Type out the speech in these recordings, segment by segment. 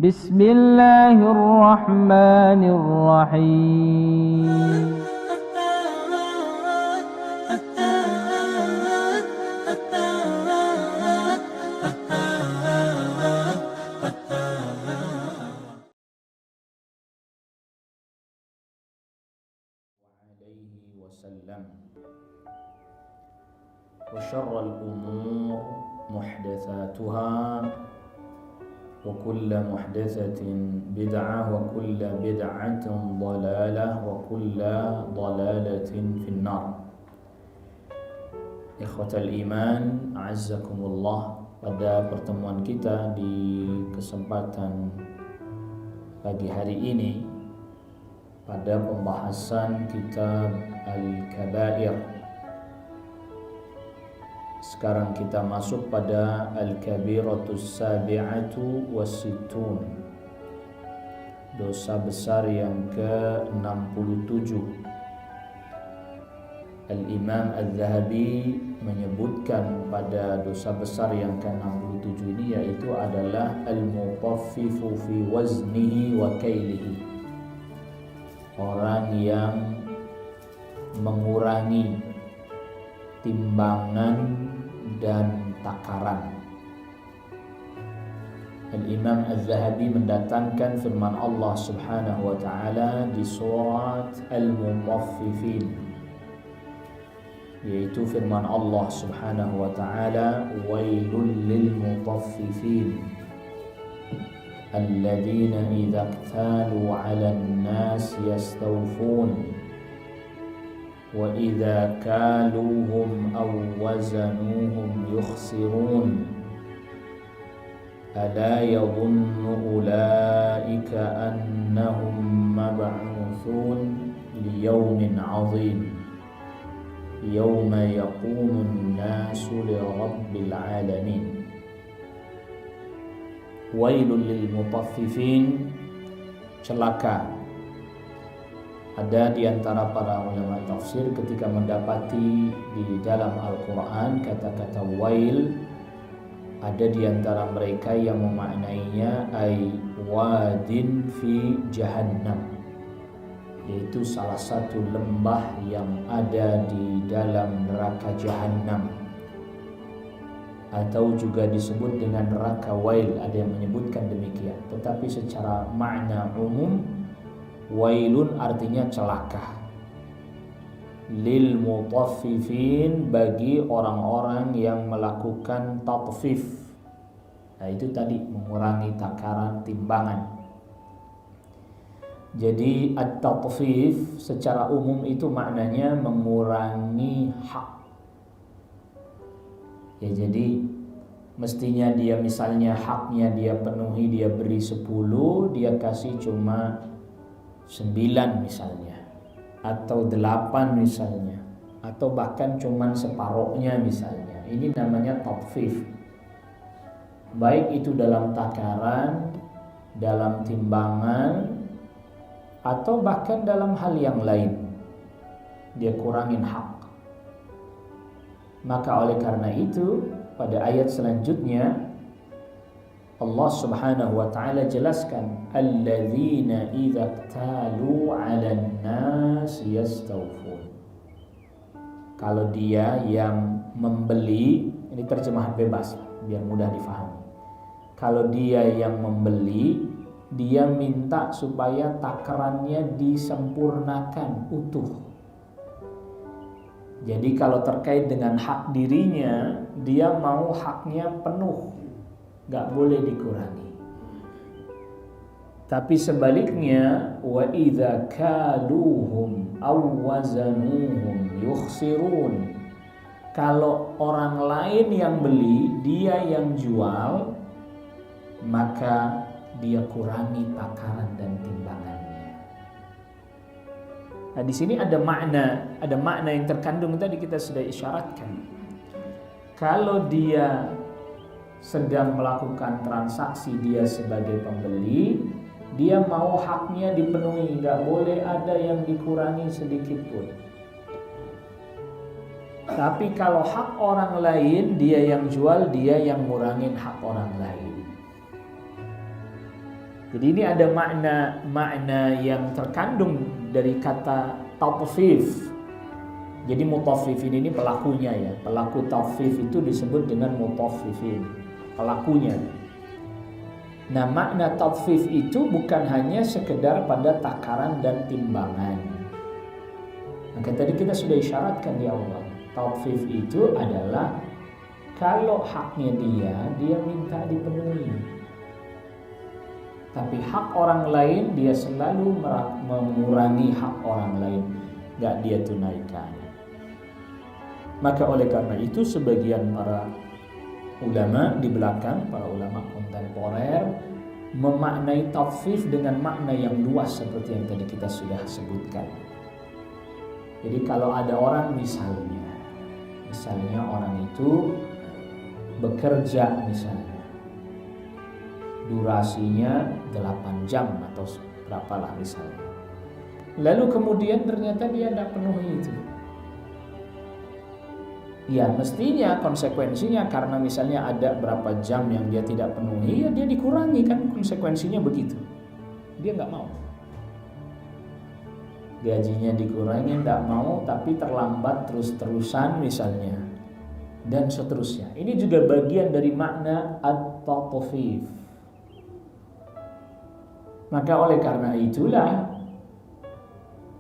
Bismillahirrahmanirrahim. Wa syarrul umur muhdatsatuha wa kullu muhdatsatin bid'ah wa kullu bid'atin dhalalah wa kullu dhalalatin finnar. Ikhwatal iman, a'azzakumullah. Pada pertemuan kita di kesempatan pagi hari ini pada pembahasan kitab Al-Kabair, sekarang kita masuk pada Al-Kabiratus Sabi'atu Wassittun, dosa besar yang ke-67. Al-Imam Al-Zahabi menyebutkan pada dosa besar yang ke-67 ini yaitu adalah Al-Mutaffifu fi waznihi wa kailihi, orang yang mengurangi timbangan dan takaran. Al-Imam Az-Zahabi mendatangkan firman Allah Subhanahu wa taala di surat Al-Mutaffifin, yaitu firman Allah Subhanahu wa taala, wailul lil mutaffifin alladzina idza iktalu 'alan nas yastawfun wa idza kaluhum aw wazanuhum yukhsirun ala yadhunnu ulaika annahum mab'utsun liyawmin 'adzim yawma yaqumun nasu lirabbil 'alamin. Wailul lil mutaffifin, celaka. Ada di antara para ulama tafsir ketika mendapati di dalam Al-Quran kata-kata wail, ada di antara mereka yang memaknainya ay wadin fi jahannam, yaitu salah satu lembah yang ada di dalam neraka jahannam, atau juga disebut dengan neraka wail, ada yang menyebutkan demikian. Tetapi secara makna umum, wailun artinya celaka. Lil mutaffifin, bagi orang-orang yang melakukan tatfif. Nah itu tadi, mengurangi takaran timbangan. Jadi at-tatfif secara umum itu maknanya mengurangi hak. Ya, jadi mestinya dia misalnya haknya dia penuhi, dia beri 10, dia kasih cuma 9 misalnya, atau 8 misalnya, atau bahkan cuman separohnya misalnya. Ini namanya tatfif. Baik itu dalam takaran, dalam timbangan, atau bahkan dalam hal yang lain, dia kurangin hak. Maka oleh karena itu pada ayat selanjutnya Allah Subhanahu wa taala jelaskan, alladzina idza iktalu 'alan nas yastawfun. Kalau dia yang membeli, ini terjemahan bebas biar mudah difahami. Kalau dia yang membeli, dia minta supaya takarannya disempurnakan utuh. Jadi kalau terkait dengan hak dirinya, dia mau haknya penuh, gak boleh dikurangi. Tapi sebaliknya, wa idza kaluhum aw wazanuhum yukhsirun. Kalau orang lain yang beli, dia yang jual, maka dia kurangi takaran dan timbangannya. Nah, di sini ada makna yang terkandung tadi kita sudah isyaratkan. Kalau dia sedang melakukan transaksi, dia sebagai pembeli, dia mau haknya dipenuhi, nggak boleh ada yang dikurangi sedikit pun. Tapi kalau hak orang lain, dia yang jual, dia yang ngurangin hak orang lain. Jadi ini ada makna yang terkandung dari kata tatfif. Jadi mutaffifin ini pelakunya ya. Pelaku tatfif itu disebut dengan mutaffifin, pelakunya. Nah, makna tatfif itu bukan hanya sekedar pada takaran dan timbangan. Maka tadi kita sudah isyaratkan di awal, tatfif itu adalah kalau haknya dia minta dipenuhi. Tapi hak orang lain dia selalu mengurangi hak orang lain, gak dia tunaikan. Maka oleh karena itu sebagian para ulama di belakang, para ulama kontemporer memaknai tatfif dengan makna yang luas seperti yang tadi kita sudah sebutkan. Jadi kalau ada orang misalnya orang itu bekerja misalnya durasinya 8 jam atau berapalah misalnya. Lalu kemudian ternyata dia tidak penuhi itu. Ya mestinya konsekuensinya karena misalnya ada berapa jam yang dia tidak penuhi, ya dia dikurangi, kan konsekuensinya begitu. Dia nggak mau. Gajinya dikurangi, tidak mau, tapi terlambat terus-terusan misalnya. Dan seterusnya. Ini juga bagian dari makna at-tatfif. Maka oleh karena itulah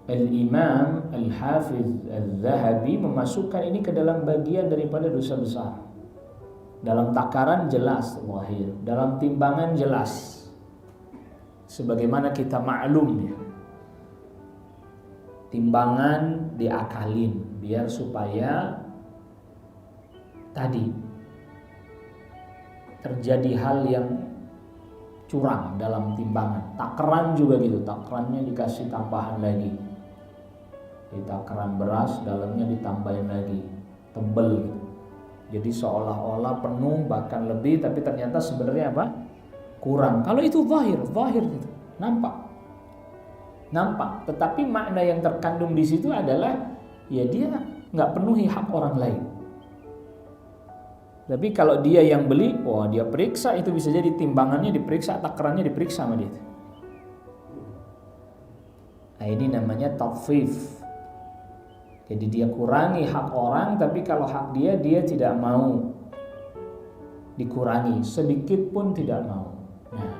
Al-Imam Al-Hafiz Al-Zahabi memasukkan ini ke dalam bagian daripada dosa besar. Dalam takaran jelas zahir, dalam timbangan jelas. Sebagaimana kita maklum ya. Timbangan diakalin biar supaya tadi terjadi hal yang curang dalam timbangan. Takaran juga gitu, takarannya dikasih tambahan lagi. Di takaran beras dalamnya ditambahin lagi, tebel gitu. Jadi seolah-olah penuh bahkan lebih, tapi ternyata sebenarnya apa? Kurang. Kalau itu zahir gitu, nampak. Tetapi makna yang terkandung di situ adalah ya dia nggak penuhi hak orang lain. Tapi kalau dia yang beli, dia periksa, itu bisa jadi timbangannya diperiksa, takarannya diperiksa sama dia. Nah ini namanya tatfif. Jadi dia kurangi hak orang, tapi kalau hak dia tidak mau dikurangi, sedikit pun tidak mau. Nah,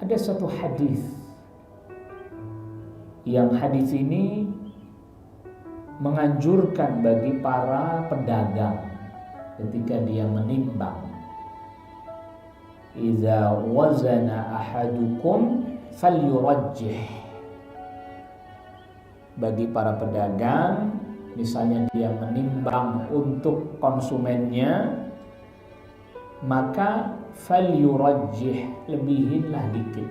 ada satu hadis, yang hadis ini menganjurkan bagi para pedagang ketika dia menimbang, idza wazana ahadukum falyurajjih. Bagi para pedagang, misalnya dia menimbang untuk konsumennya, maka falyurajjih, lebihinlah dikit.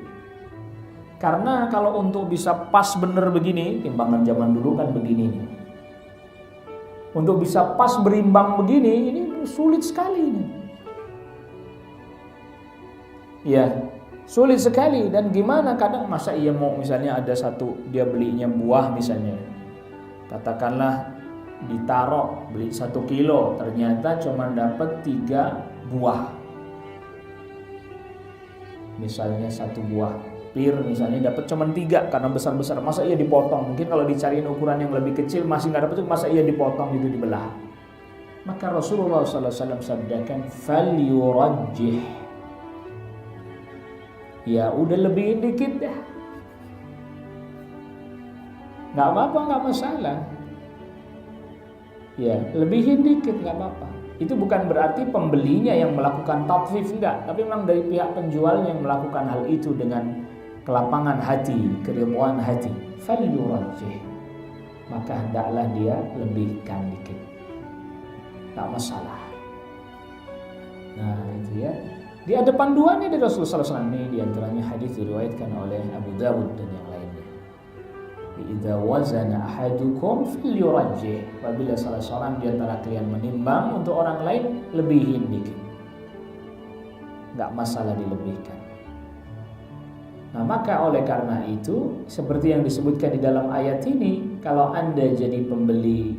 Karena kalau untuk bisa pas bener begini, timbangan zaman dulu kan begini nih. Untuk bisa pas berimbang begini, ini sulit sekali nih. Ya, sulit sekali. Dan gimana kadang masa ia mau misalnya ada satu, dia belinya buah misalnya, katakanlah ditaruh beli 1 kilo, ternyata cuma dapat 3 buah. Misalnya 1 buah pir misalnya dapat cuma 3 karena besar-besar, masa ia dipotong? Mungkin kalau dicariin ukuran yang lebih kecil masih nggak dapat, masa ia dipotong gitu, dibelah. Maka Rasulullah SAW sabdakan falyurajjih, ya udah lebihin dikit dah, nggak apa-apa, nggak masalah. Ya lebihin dikit nggak apa-apa. Itu bukan berarti pembelinya yang melakukan tatfif, enggak, tapi memang dari pihak penjual yang melakukan hal itu dengan kelapangan hati, keridhaan hati. Falyurajjih, maka hendaklah dia lebihkan dikit, tak masalah. Nah itu ya. Di ada panduannya dari Rasulullah SAW. Ini diantaranya hadis diriwayatkan oleh Abu Dawud dan yang lainnya. Idza wazana ahadukum falyurajjih, apabila salah seorang di antara kalian menimbang untuk orang lain, lebihin dikit, enggak masalah dilebihkan. Nah maka oleh karena itu, seperti yang disebutkan di dalam ayat ini, kalau Anda jadi pembeli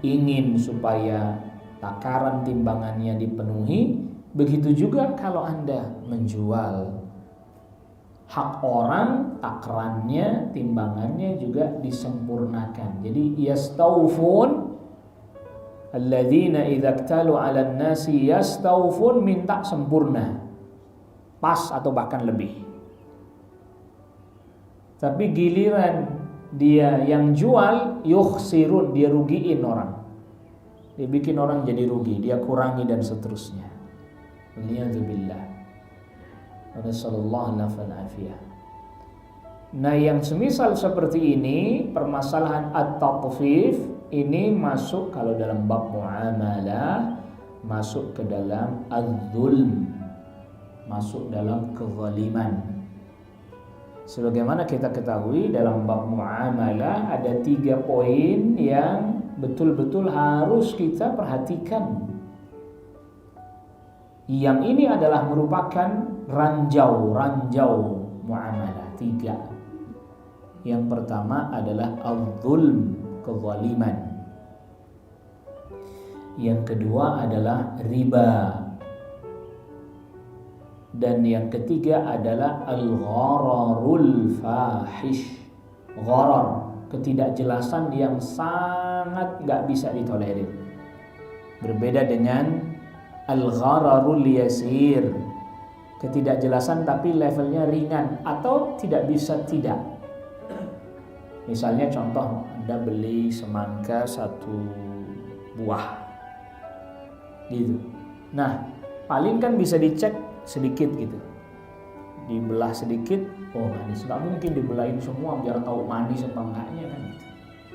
ingin supaya takaran timbangannya dipenuhi, begitu juga kalau Anda menjual, hak orang, takarannya, timbangannya juga disempurnakan. Jadi yastawfun alladzina idza iktalu 'alan nasi yastawfun, minta sempurna, pas atau bahkan lebih. Tapi giliran dia yang jual, yukhsirun, dia rugiin orang. Dia bikin orang jadi rugi, dia kurangi dan seterusnya. Waliyadzubillah. Nasallallahu alaihi. Nah, yang semisal seperti ini, permasalahan at-tatfif ini masuk kalau dalam bab muamalah, masuk ke dalam az-zulm, masuk dalam kezaliman. Sebagaimana kita ketahui dalam bab muamalah ada 3 poin yang betul-betul harus kita perhatikan. Yang ini adalah merupakan ranjau muamalah 3. Yang pertama adalah al-zulm, kezaliman. Yang kedua adalah riba. Dan yang ketiga adalah al-ghararul fahish. Gharar, ketidakjelasan yang sangat gak bisa ditolerir. Berbeda dengan al-ghararul yasir, ketidakjelasan tapi levelnya ringan atau tidak bisa tidak. Misalnya contoh, Anda beli semangka 1 buah gitu. Nah, paling kan bisa dicek sedikit gitu, dibelah sedikit, oh manis, nggak mungkin dibelahin semua biar tahu manis apa enggaknya kan gitu.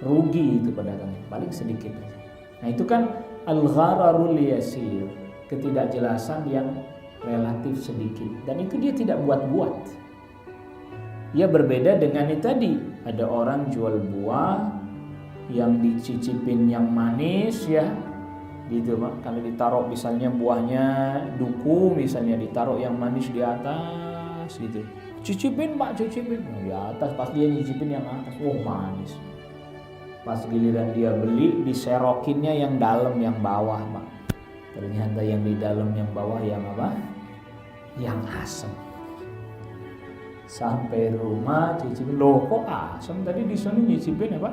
Rugi itu pedagangnya, paling sedikit. Nah itu kan al-ghararul yasir, ketidakjelasan yang relatif sedikit, dan itu dia tidak buat-buat. Ya berbeda dengan itu tadi, ada orang jual buah yang dicicipin yang manis ya gitu Pak. Kalau ditaruh misalnya buahnya duku, misalnya ditaruh yang manis di atas gitu, cicipin Pak, cicipin di atas, pas dia nyicipin yang atas, oh manis. Pas giliran dia beli, diserokinnya yang dalam yang bawah Pak, ternyata yang di dalam yang bawah yang apa? Yang asam. Sampai rumah cicipin, loh kok asam, tadi di sana nyicipin apa?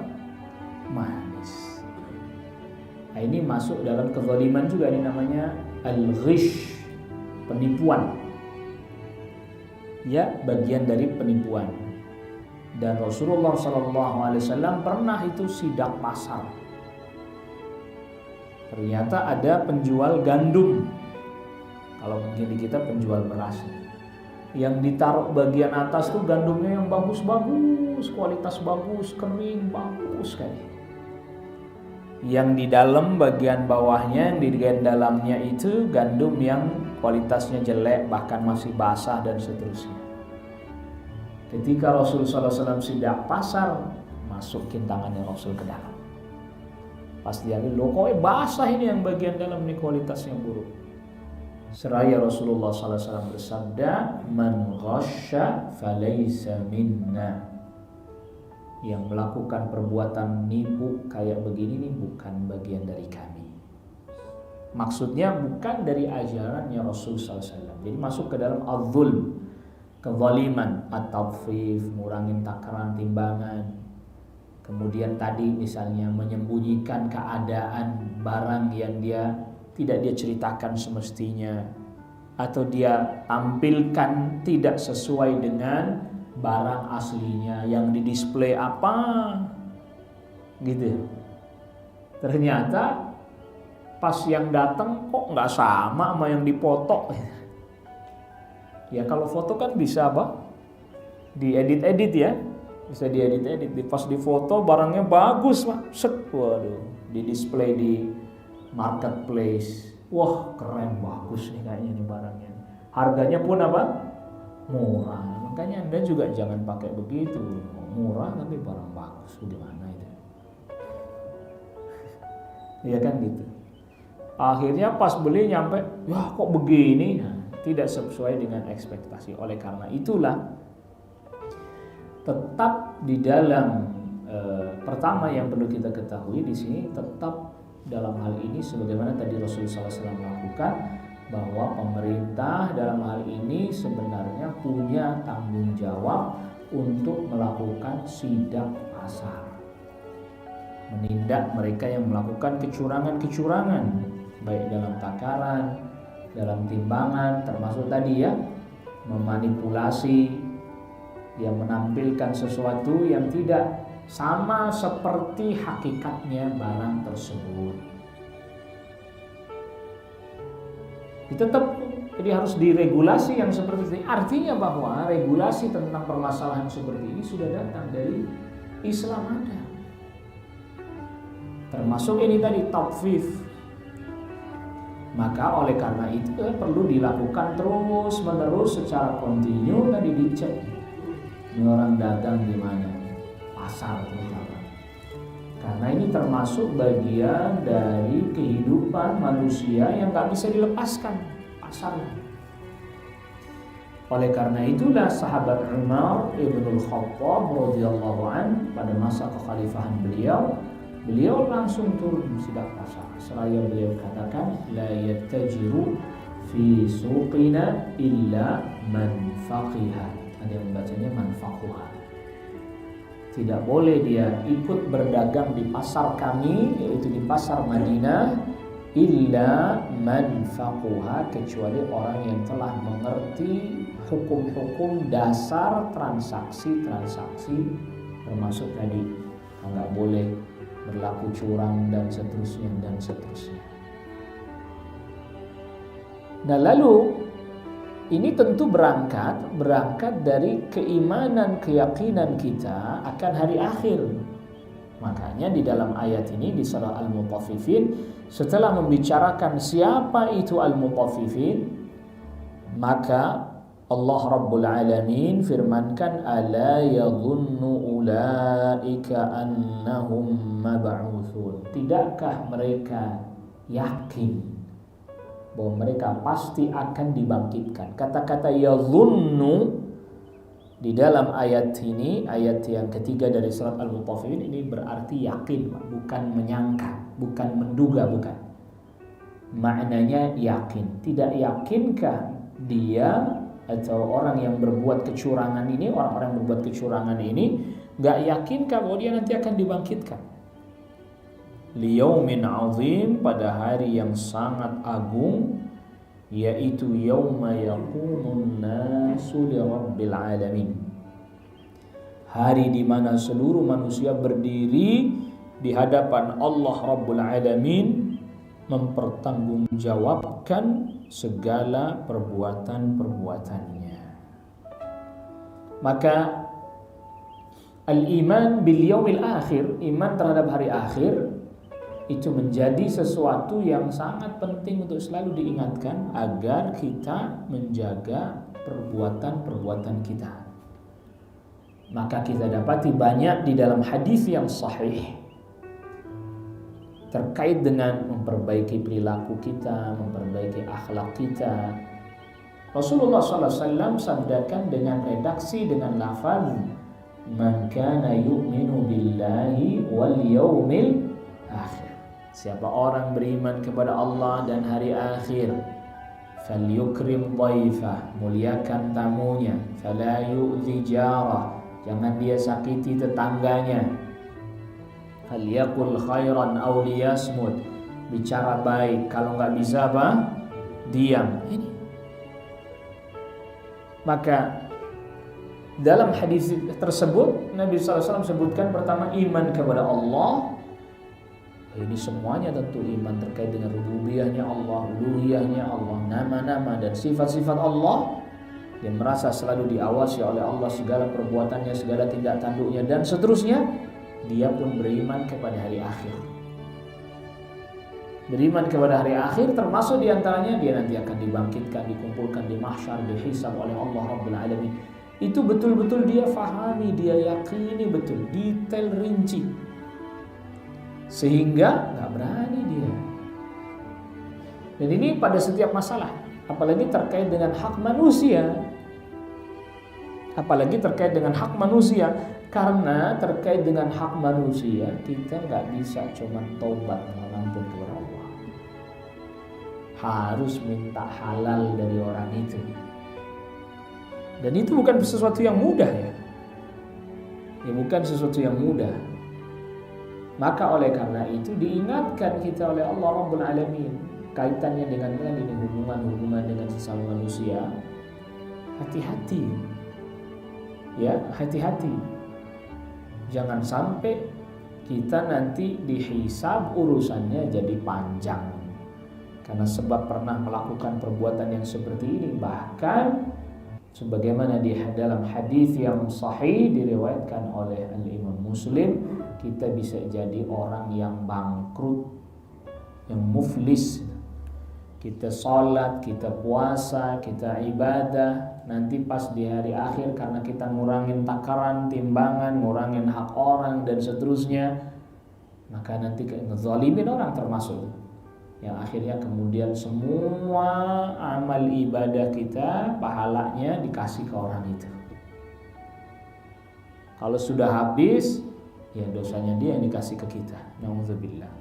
Manis. Nah, ini masuk dalam kezaliman juga, ini namanya al-ghish, penipuan. Ya, bagian dari penipuan. Dan Rasulullah SAW pernah itu sidak pasar. Ternyata ada penjual gandum, kalau mungkin di kita penjual beras, yang ditaruh bagian atas tuh gandumnya yang bagus-bagus, kualitas bagus, kering, bagus sekali. Yang di dalam bagian bawahnya, yang di bagian dalamnya itu gandum yang kualitasnya jelek, bahkan masih basah dan seterusnya. Ketika Rasulullah SAW sidak pasar, masukin tangannya Rasul ke dalam. Pas dia ambil, loh kok basah ini, yang bagian dalam ini kualitasnya buruk. Seraya Rasulullah SAW bersabda, man ghasya falaysa minna. Yang melakukan perbuatan nipu kayak begini nih bukan bagian dari kami. Maksudnya bukan dari ajarannya Rasulullah SAW. Jadi masuk ke dalam az-zulm, kezaliman, at-tatfif, ngurangin takaran timbangan. Kemudian tadi misalnya menyembunyikan keadaan barang yang tidak dia ceritakan semestinya, atau dia tampilkan tidak sesuai dengan barang aslinya, yang didisplay apa gitu. Ternyata pas yang datang kok nggak sama yang dipoto. Ya kalau foto kan bisa apa? Diedit-edit ya, bisa diedit-edit. Pas di foto barangnya bagus Pak, set, waduh, didisplay di marketplace. Wah keren, bagus nih kayaknya nih barangnya. Harganya pun apa? Murah. Makanya Anda juga jangan pakai begitu, murah tapi barang bagus, gimana itu? Iya kan gitu. Akhirnya pas beli nyampe, ya kok begini? Nah, tidak sesuai dengan ekspektasi. Oleh karena itulah tetap di dalam pertama yang perlu kita ketahui di sini, tetap dalam hal ini sebagaimana tadi Rasulullah SAW lakukan, bahwa pemerintah dalam hal ini sebenarnya punya tanggung jawab untuk melakukan sidak pasar, menindak mereka yang melakukan kecurangan-kecurangan baik dalam takaran, dalam timbangan, termasuk tadi ya memanipulasi, yang menampilkan sesuatu yang tidak sama seperti hakikatnya barang tersebut. Tetap jadi harus diregulasi yang seperti ini. Artinya bahwa regulasi tentang permasalahan seperti ini sudah datang dari Islam ada. Termasuk ini tadi tafwid. Maka oleh karena itu perlu dilakukan terus menerus secara kontinu, tadi dicek ini orang dagang di mana, pasar terutama. Karena ini termasuk bagian dari kehidupan manusia yang gak bisa dilepaskan, pasarnya. Oleh karena itulah sahabat Umar ibn Khattab radhiyallahu an pada masa kekhalifahan beliau langsung turun sidak pasar. Seraya beliau katakan, la yattajiru fi suqina illa man faqiha. Ada yang bacanya man faquha. Tidak boleh dia ikut berdagang di pasar kami, yaitu di pasar Madinah, illa man faquha, kecuali orang yang telah mengerti hukum-hukum dasar transaksi, termasuk tadi nggak boleh berlaku curang dan seterusnya. Nah lalu ini tentu berangkat dari keimanan, keyakinan kita akan hari akhir. Makanya di dalam ayat ini di surah Al-Mutaffifin, setelah membicarakan siapa itu Al-Mutaffifin, maka Allah Rabbul Alamin firmankan, ala yadhunnu ulaika annahum mab'utsun. Tidakkah mereka yakin bahwa mereka pasti akan dibangkitkan? Kata-kata yadhunnu di dalam ayat ini, ayat yang ketiga dari surat Al-Mutaffifin, ini berarti yakin, bukan menyangka, bukan menduga, bukan. Maknanya yakin. Tidak yakinkah dia atau orang yang berbuat kecurangan ini, orang-orang yang berbuat kecurangan ini, gak yakinkah bahwa dia nanti akan dibangkitkan? Liyaumin azim, pada hari yang sangat agung, yaitu yauma yaqumun nasu li rabbil alamin. Hari di mana seluruh manusia berdiri di hadapan Allah Rabbul Alamin, mempertanggungjawabkan segala perbuatan-perbuatannya. Maka al-iman bil yaumil akhir, iman terhadap hari akhir, itu menjadi sesuatu yang sangat penting untuk selalu diingatkan agar kita menjaga perbuatan-perbuatan kita. Maka kita dapati banyak di dalam hadis yang sahih terkait dengan memperbaiki perilaku kita, memperbaiki akhlak kita. Rasulullah SAW sabdakan dengan redaksi, dengan lafaz, man kana yu'minu billahi wal yaumil akhir. Siapa orang beriman kepada Allah dan hari akhir, falyukrim dhaifah, muliakan tamunya, fala yu'dhi jarah, jangan dia sakiti tetangganya, falyakul khairan aw liyasmut, bicara baik, kalau nggak bisa apa? Diam. Ini. Maka dalam hadis tersebut Nabi SAW sebutkan pertama iman kepada Allah. Ini semuanya tentu iman terkait dengan rububiyahnya Allah, uluhiyahnya Allah, nama-nama dan sifat-sifat Allah, yang merasa selalu diawasi oleh Allah segala perbuatannya, segala tindak tanduknya dan seterusnya. Dia pun beriman kepada hari akhir. Beriman kepada hari akhir termasuk diantaranya dia nanti akan dibangkitkan, dikumpulkan di mahsyar, dihisab oleh Allah Rabbul Alamin. Itu betul-betul dia fahami, dia yakini betul, detail rinci, sehingga gak berani dia. Dan ini pada setiap masalah, apalagi terkait dengan hak manusia. Karena terkait dengan hak manusia, kita gak bisa cuma taubat mengampun kepada Allah. harus minta halal dari orang itu. Dan itu bukan sesuatu yang mudah ya. Ya bukan sesuatu yang mudah. Maka oleh karena itu diingatkan kita oleh Allah Rabbul Alamin kaitannya dengan ini hubungan dengan sesama manusia. Hati-hati. Ya, hati-hati. Jangan sampai kita nanti dihisab urusannya jadi panjang karena sebab pernah melakukan perbuatan yang seperti ini. Bahkan sebagaimana di dalam hadis yang sahih diriwayatkan oleh Al-Imam Muslim, kita bisa jadi orang yang bangkrut, yang muflis. Kita sholat, kita puasa, kita ibadah, nanti pas di hari akhir karena kita ngurangin takaran, timbangan, ngurangin hak orang dan seterusnya, maka nanti ngezalimin orang termasuk. Yang akhirnya kemudian semua amal ibadah kita, pahalanya dikasih ke orang itu. Kalau sudah habis, ya dosanya dia yang dikasih ke kita. Na'udzubillah.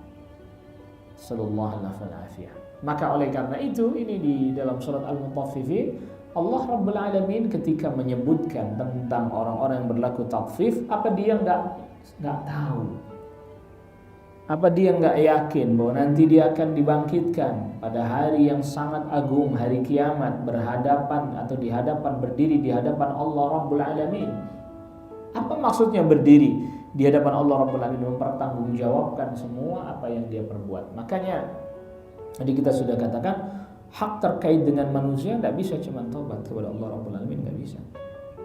Sallallahu alaihi wasallam. Maka oleh karena itu ini di dalam surat Al-Mutaffifin, Allah Rabbul Alamin ketika menyebutkan tentang orang-orang yang berlaku tatfif, apa dia nggak tahu? Apa dia nggak yakin bahwa nanti dia akan dibangkitkan pada hari yang sangat agung, hari kiamat, berhadapan atau berdiri di hadapan Allah Rabbul Alamin? Apa maksudnya berdiri di hadapan Allah Rabbul Alamin, mempertanggungjawabkan semua apa yang dia perbuat? Makanya tadi kita sudah katakan hak terkait dengan manusia tidak bisa cuma taubat kepada Allah Rabbul Alamin, nggak bisa.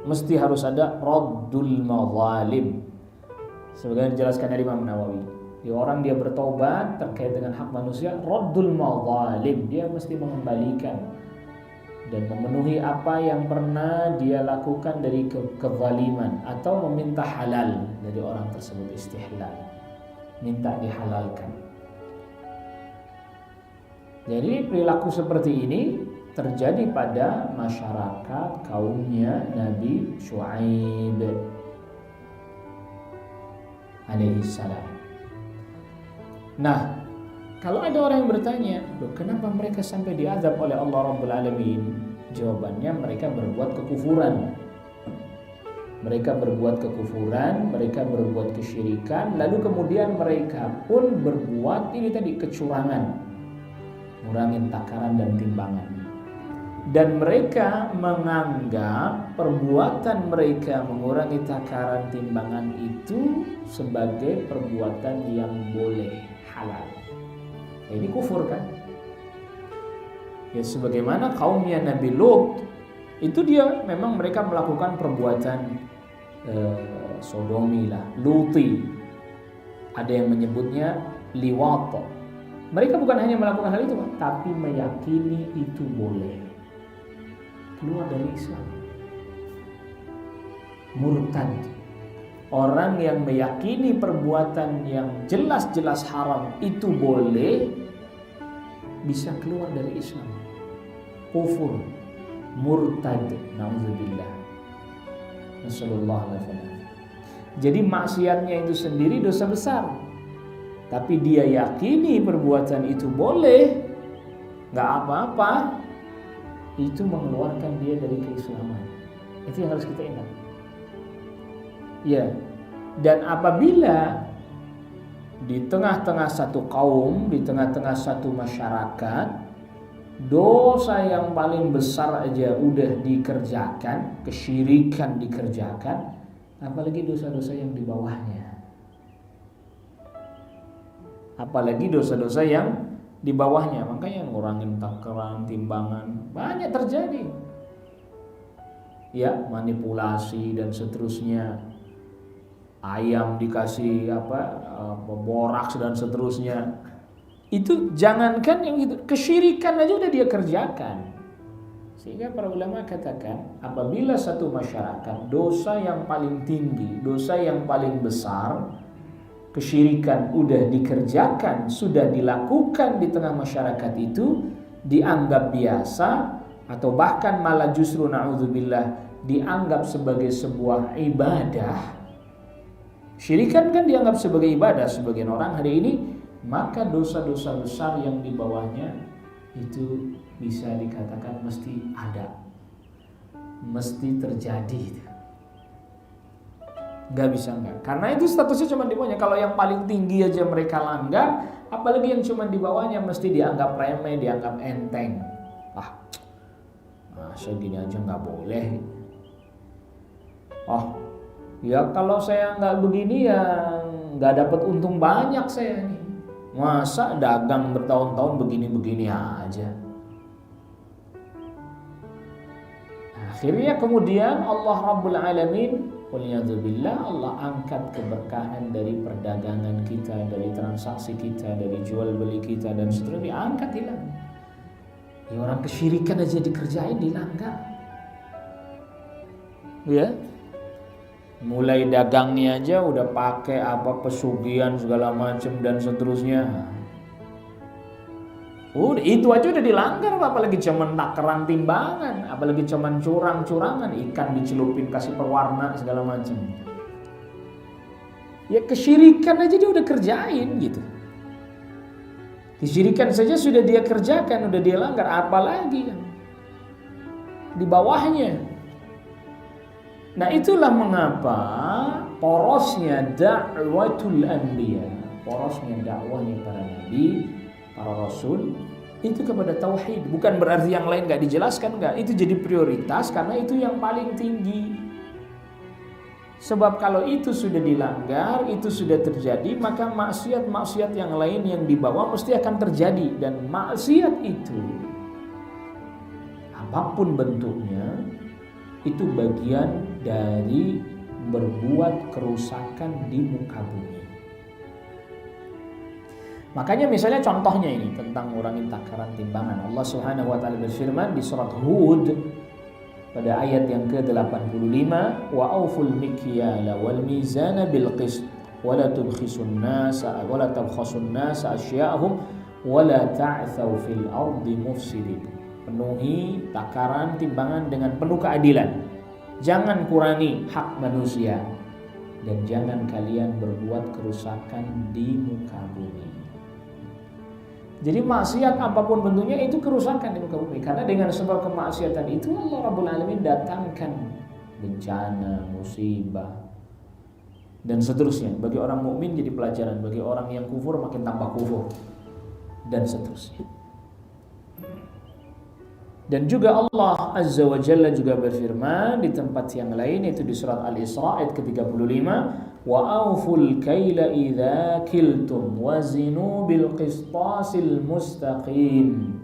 Mesti harus ada raddul mazalim. Sebagaimana dijelaskan oleh Imam Nawawi. Orang dia bertobat terkait dengan hak manusia, raddul mazalim, dia mesti mengembalikan dan memenuhi apa yang pernah dia lakukan dari kezaliman atau meminta halal dari orang tersebut, istihlal, minta dihalalkan. Jadi perilaku seperti ini terjadi pada masyarakat kaumnya Nabi Syuaib alaihi salam. Nah, kalau ada orang yang bertanya, loh, kenapa mereka sampai diazab oleh Allah Rabbul Alamin? Jawabannya, mereka berbuat kekufuran. Mereka berbuat kekufuran, mereka berbuat kesyirikan, lalu kemudian mereka pun berbuat ini tadi kecurangan, ngurangin takaran dan timbangan. Dan mereka menganggap perbuatan mereka mengurangi takaran timbangan itu sebagai perbuatan yang boleh, halal. Ini kufur kan? Ya sebagaimana kaumnya Nabi Lut, itu dia memang mereka melakukan perbuatan sodomi lah, luti. Ada yang menyebutnya liwat. Mereka bukan hanya melakukan hal itu, tapi meyakini itu boleh. Keluar dari Islam. Murtad. Orang yang meyakini perbuatan yang jelas-jelas haram itu boleh, bisa keluar dari Islam. Kufur. Murtad. Na'udzubillah. Nasallallahu alaihi wasallam. Jadi maksiatnya itu sendiri dosa besar. Tapi dia yakini perbuatan itu boleh, nggak apa-apa, itu mengeluarkan dia dari keislaman. Itu yang harus kita ingat. Ya, dan apabila di tengah-tengah satu kaum, di tengah-tengah satu masyarakat, dosa yang paling besar aja udah dikerjakan, kesyirikan dikerjakan, apalagi dosa-dosa yang di bawahnya. Apalagi dosa-dosa yang di bawahnya. Makanya ngurangin takaran, timbangan banyak terjadi. Ya, manipulasi dan seterusnya. Ayam dikasih boraks dan seterusnya. Itu jangankan yang gitu, kesyirikan aja udah dia kerjakan. Sehingga para ulama katakan, apabila satu masyarakat dosa yang paling tinggi, dosa yang paling besar, kesyirikan udah dikerjakan, sudah dilakukan di tengah masyarakat itu, dianggap biasa atau bahkan malah justru na'udzubillah dianggap sebagai sebuah ibadah. Syirikan kan dianggap sebagai ibadah sebagian orang hari ini, maka dosa-dosa besar yang di bawahnya itu bisa dikatakan mesti ada, mesti terjadi. Nggak bisa nggak, karena itu statusnya cuma di bawahnya. Kalau yang paling tinggi aja mereka langgar, apalagi yang cuma di bawahnya mesti dianggap remeh, dianggap enteng. Masa gini aja nggak boleh. Ya kalau saya nggak begini ya nggak dapat untung banyak saya nih. Masa dagang bertahun-tahun begini-begini aja. Akhirnya kemudian Allah Rabbul Alamin, waliyadzubillah, Allah angkat keberkahan dari perdagangan kita, dari transaksi kita, dari jual beli kita dan seterusnya, diangkat, hilang. Ya orang kesyirikan aja dikerjain, dilanggar. Ya. Mulai dagangnya aja udah pakai apa pesugihan segala macam dan seterusnya. Itu aja udah dilanggar, apalagi cuman takaran timbangan, apalagi cuman curang-curangan, ikan dicelupin kasih perwarna segala macam. Ya kesyirikan aja dia udah kerjain gitu. Kesyirikan saja sudah dia kerjakan, udah dia langgar, apalagi kan di bawahnya. Nah itulah mengapa porosnya da'watul anbiya, porosnya dakwahnya para nabi, para rasul itu kepada tauhid. Bukan berarti yang lain gak dijelaskan, enggak. Itu jadi prioritas karena itu yang paling tinggi. Sebab kalau itu sudah dilanggar, itu sudah terjadi, maka maksiat-maksiat yang lain yang dibawa mesti akan terjadi. Dan maksiat itu apapun bentuknya, itu bagian dari berbuat kerusakan di muka bumi. Makanya misalnya contohnya ini tentang ngurangin takaran timbangan. Allah Subhanahu wa taala berfirman di surat Hud pada ayat yang ke-85, wa auful mikyala wal mizana bil qist wa la tubkhisun nasa wa la tabkhasun nasa asya'ahum wa la ta'thaw fil ardi mufsidin. Penuhi takaran timbangan dengan penuh keadilan. Jangan kurangi hak manusia dan jangan kalian berbuat kerusakan di muka bumi. Jadi maksiat apapun bentuknya itu kerusakan di muka bumi. Karena dengan sebab kemaksiatan itu Allah Rabbul Alamin datangkan bencana, musibah dan seterusnya. Bagi orang mukmin jadi pelajaran, bagi orang yang kufur makin tambah kufur dan seterusnya. Dan juga Allah Azza wa Jalla juga berfirman di tempat yang lain, itu di surat Al-Isra ayat ke-35, wa auful kaila idza kiltum wazinu bil qistasil mustaqim.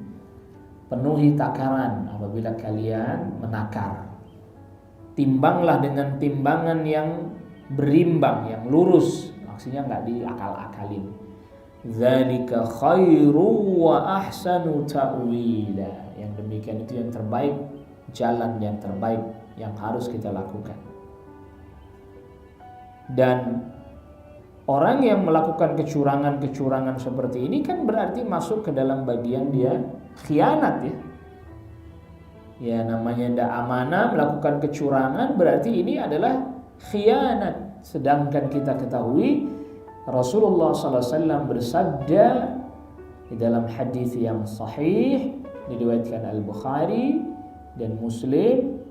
Penuhi takaran apabila kalian menakar. Timbanglah dengan timbangan yang berimbang, yang lurus, maksudnya enggak diakal-akalin. Dzalika khairu wa ahsanu ta'wila. Yang demikian itu yang terbaik, jalan yang terbaik yang harus kita lakukan. Dan orang yang melakukan kecurangan-kecurangan seperti ini kan berarti masuk ke dalam bagian dia khianat ya. Ya namanya ndak amanah, melakukan kecurangan berarti ini adalah khianat. Sedangkan kita ketahui Rasulullah SAW bersabda di dalam hadis yang sahih diriwayatkan Al-Bukhari dan Muslim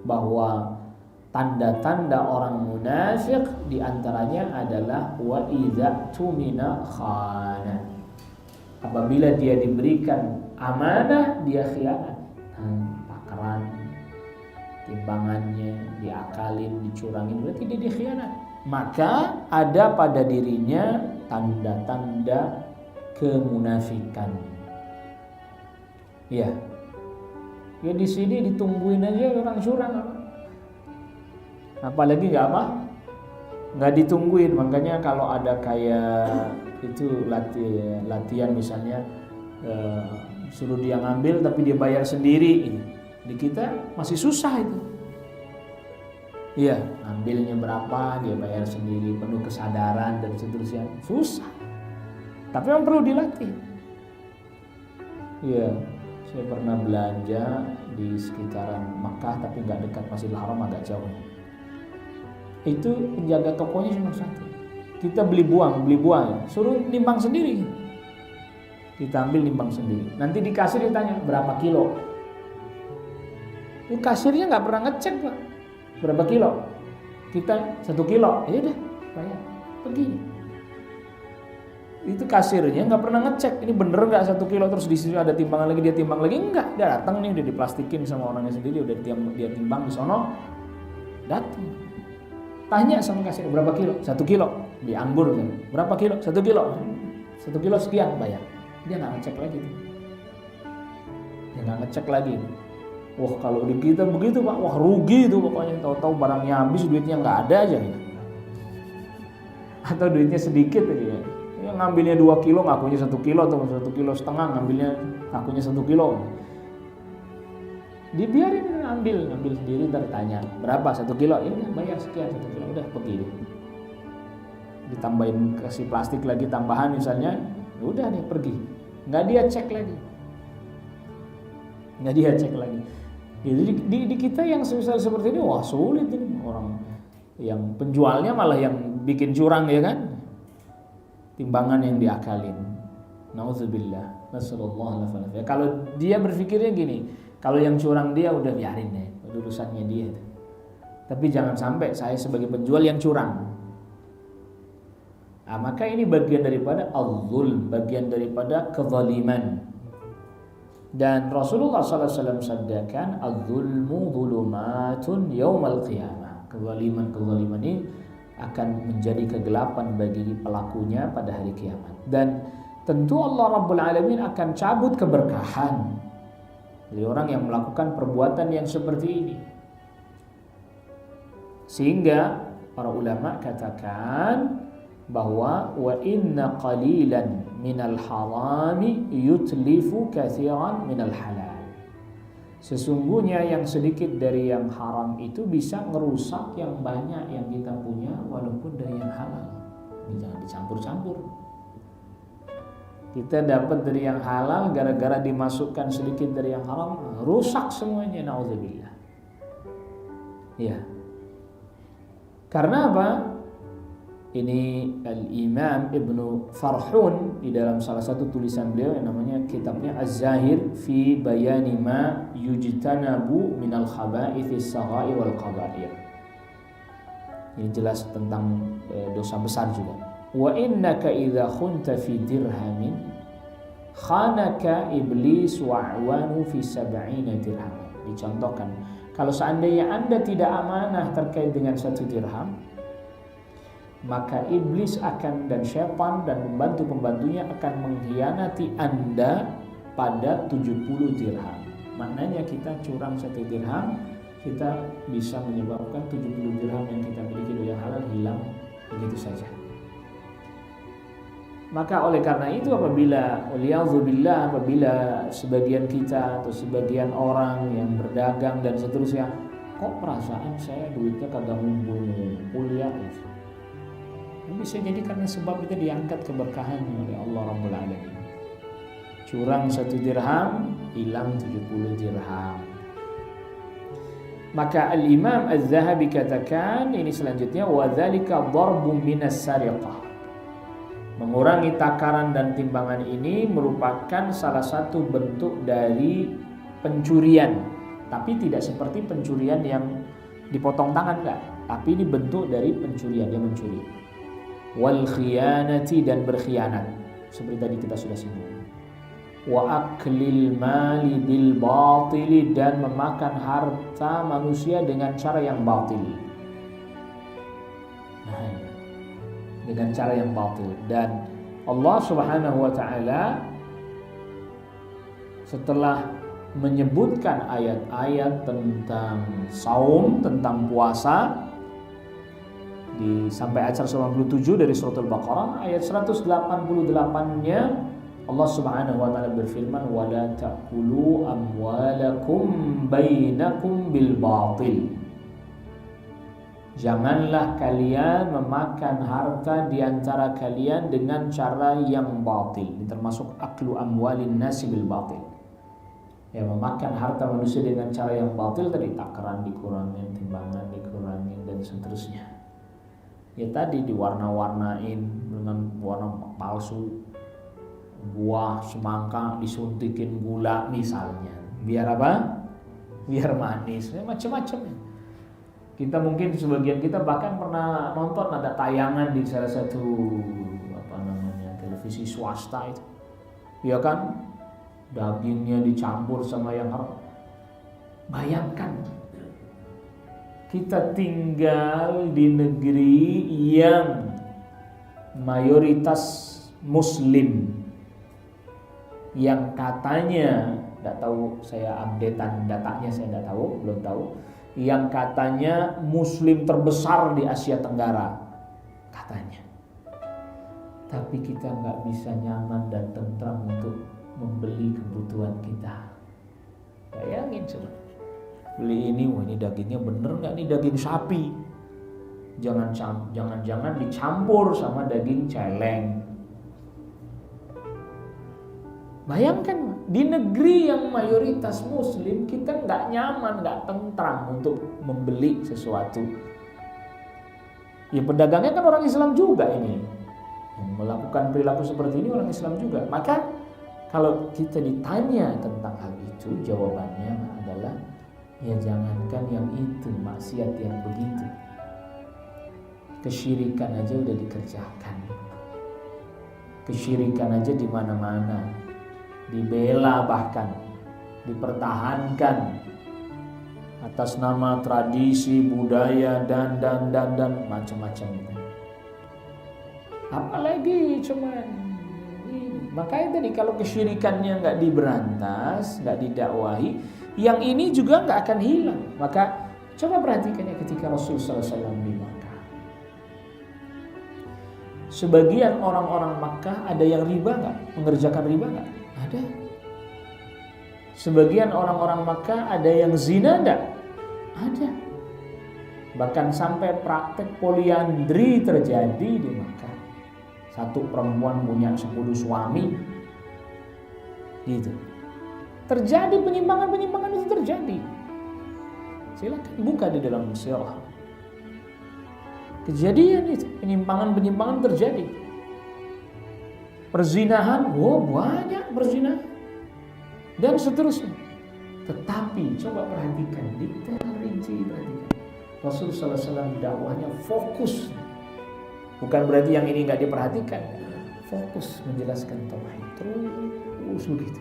bahwa tanda-tanda orang munafik diantaranya adalah wa idza tumina khana. Apabila dia diberikan amanah dia khianat. Takaran timbangannya diakalin, dicurangin, berarti dia dikhianat. Maka ada pada dirinya tanda-tanda kemunafikan. Ya di sini ditungguin aja orang curang. Apalagi nggak ditungguin. Makanya kalau ada kayak itu latihan misalnya suruh dia ngambil tapi dia bayar sendiri, di kita masih susah itu. Iya, ngambilnya berapa dia bayar sendiri, penuh kesadaran dan seterusnya, susah. Tapi memang perlu dilatih. Iya, saya pernah belanja di sekitaran Makkah tapi nggak dekat Masjidil Haram, agak jauh. Itu penjaga tokonya cuma satu. Kita beli buang, suruh nimbang sendiri. Kita ambil nimbang sendiri. Nanti di kasir ditanya berapa kilo. Kasirnya nggak pernah ngecek Pak. Berapa kilo? Kita 1 kilo. Ya udah, bayar. Pergi. Itu kasirnya nggak pernah ngecek ini bener nggak 1 kilo, terus di situ ada timbangan lagi, dia timbang lagi, enggak, dia datang nih udah diplastikin sama orangnya sendiri, udah dia timbang di sono, datang tanya sama kasir berapa kilo, 1 kilo di anggur kan, berapa kilo, 1 kilo, 1 kilo sekian, bayar. Dia nggak ngecek lagi tuh. Dia nggak ngecek lagi. Wah kalau di kita begitu Pak, wah rugi tuh pokoknya, tahu-tahu barangnya habis, duitnya nggak ada aja gitu. Atau duitnya sedikit aja ya. Ya, ngambilnya 2 kilo, ngakunya 1 kilo atau 1,5 kilo, ngambilnya ngakunya 1 kilo. Dibiarin ambil sendiri, ntar tanya berapa 1 kilo, ya udah bayar sekian 1 kilo, udah pergi. Ditambahin kasih plastik lagi tambahan misalnya, ya udah deh pergi. Nggak dia cek lagi. Jadi di kita yang seperti ini, wah sulit ini, orang yang penjualnya malah yang bikin curang ya kan. Timbangan yang diakalin. Nauzubillah. Nasallallahu alaihi wasallam. Kalau dia berpikirnya gini, kalau yang curang dia udah biarin deh, urusannya dia. Tapi jangan sampai saya sebagai penjual yang curang. Nah, maka ini bagian daripada al-zulm, bagian daripada kezaliman. Dan Rasulullah SAW sabdakan, al-zulmu zulumatun yaumal qiyamah. Kezaliman ini akan menjadi kegelapan bagi pelakunya pada hari kiamat. Dan tentu Allah Rabbul Alamin akan cabut keberkahan dari orang yang melakukan perbuatan yang seperti ini. Sehingga para ulama katakan bahwa wa inna qalilan minal harami yutlifu katsiran minal halal. Sesungguhnya yang sedikit dari yang haram itu bisa ngerusak yang banyak yang kita punya walaupun dari yang halal. Ini jangan dicampur-campur. Kita dapat dari yang halal gara-gara dimasukkan sedikit dari yang haram, rusak semuanya, naudzubillah. Ya. Karena apa? Ini Al-Imam Ibnu Farhun di dalam salah satu tulisan beliau yang namanya kitabnya Az-Zahir fi Bayani ma yujtanabu minal khaba'ithis saghair wal kaba'ir. Ini jelas tentang dosa besar juga. Wa innaka idza khunta fi dirhamin khanaka iblis wa'wanu fi 70 dirham. Dicontohkan, kalau seandainya Anda tidak amanah terkait dengan 1 dirham, maka iblis dan syaitan dan pembantu-pembantunya akan mengkhianati Anda pada 70 dirham. Maknanya kita curang 1 dirham, kita bisa menyebabkan 70 dirham yang kita miliki dari halal hilang begitu saja. Maka oleh karena itu apabila sebagian kita atau sebagian orang yang berdagang dan seterusnya, kok perasaan saya duitnya kagak ngumpul ya, bisa jadi karena sebab itu diangkat keberkahannya oleh Allah Rabbul Alamin. Curang 1 dirham, hilang 70 dirham. Maka Al-Imam Az-Zahabi katakan ini selanjutnya, wa dzalika darbun minas sariqah. Mengurangi takaran dan timbangan ini merupakan salah satu bentuk dari pencurian, tapi tidak seperti pencurian yang dipotong tangan enggak, tapi ini bentuk dari pencurian, dia mencuri. Wal khiyanati, dan berkhianat seperti tadi kita sudah singgung. Wa aklil mali bil batili, dan memakan harta manusia dengan cara yang batil. Dengan cara yang batil. Dan Allah Subhanahu wa taala setelah menyebutkan ayat-ayat tentang saum, tentang puasa sampai ayat 197 dari surat Al-Baqarah, ayat 188-nya Allah Subhanahu wa taala berfirman, wala ta'kulu amwalakum bainakum bil batil. Janganlah kalian memakan harta di antara kalian dengan cara yang batil. Ini termasuk aklu amwalin nasi bil batil. Ya, memakan harta manusia dengan cara yang batil tadi, takaran dikurangin, timbangan dikurangin dan seterusnya. Ya tadi diwarna-warnain dengan warna palsu, buah semangka disuntikin gula misalnya. Biar apa? Biar manis. Macam-macam. Kita mungkin sebagian kita bahkan pernah nonton ada tayangan di salah satu televisi swasta itu. Ya kan? Dagingnya dicampur sama yang haram. Bayangkan kita tinggal di negeri yang mayoritas muslim, yang katanya, tidak tahu saya updatean datanya, saya tidak tahu, belum tahu, yang katanya muslim terbesar di Asia Tenggara katanya. Tapi kita nggak bisa nyaman dan tentram untuk membeli kebutuhan kita. Bayangin coba, beli ini, wah ini dagingnya bener nggak nih daging sapi? Jangan-jangan dicampur sama daging celeng. Bayangkan di negeri yang mayoritas muslim kita nggak nyaman, nggak tentram untuk membeli sesuatu. Ya pedagangnya kan orang Islam juga ini, yang melakukan perilaku seperti ini orang Islam juga. Maka kalau kita ditanya tentang hal itu, jawabannya adalah ya jangankan yang itu, maksiat yang begitu, kesyirikan aja udah dikerjakan, kesyirikan aja di mana-mana, dibela bahkan dipertahankan atas nama tradisi, budaya dan macam-macam itu. Apalagi cuman ini. Makanya tadi kalau kesyirikannya nggak diberantas, nggak didakwahi, yang ini juga nggak akan hilang. Maka coba perhatikan ya ketika Rasulullah SAW di Makkah. Sebagian orang-orang Makkah ada yang riba nggak? Mengerjakan riba nggak? Ada. Sebagian orang-orang Makkah ada yang zina nggak? Ada. Bahkan sampai praktek poliandri terjadi di Makkah. Satu perempuan punya 10 suami. Gitu. Terjadi penyimpangan-penyimpangan itu terjadi. Silakan buka di dalam sirah. Kejadian itu, penyimpangan-penyimpangan terjadi. Perzinahan, banyak perzinahan. Dan seterusnya. Tetapi coba perhatikan, detail rinci perhatikan. Rasulullah SAW dakwahnya fokus. Bukan berarti yang ini nggak diperhatikan. Fokus menjelaskan tauhid. Terus begitu.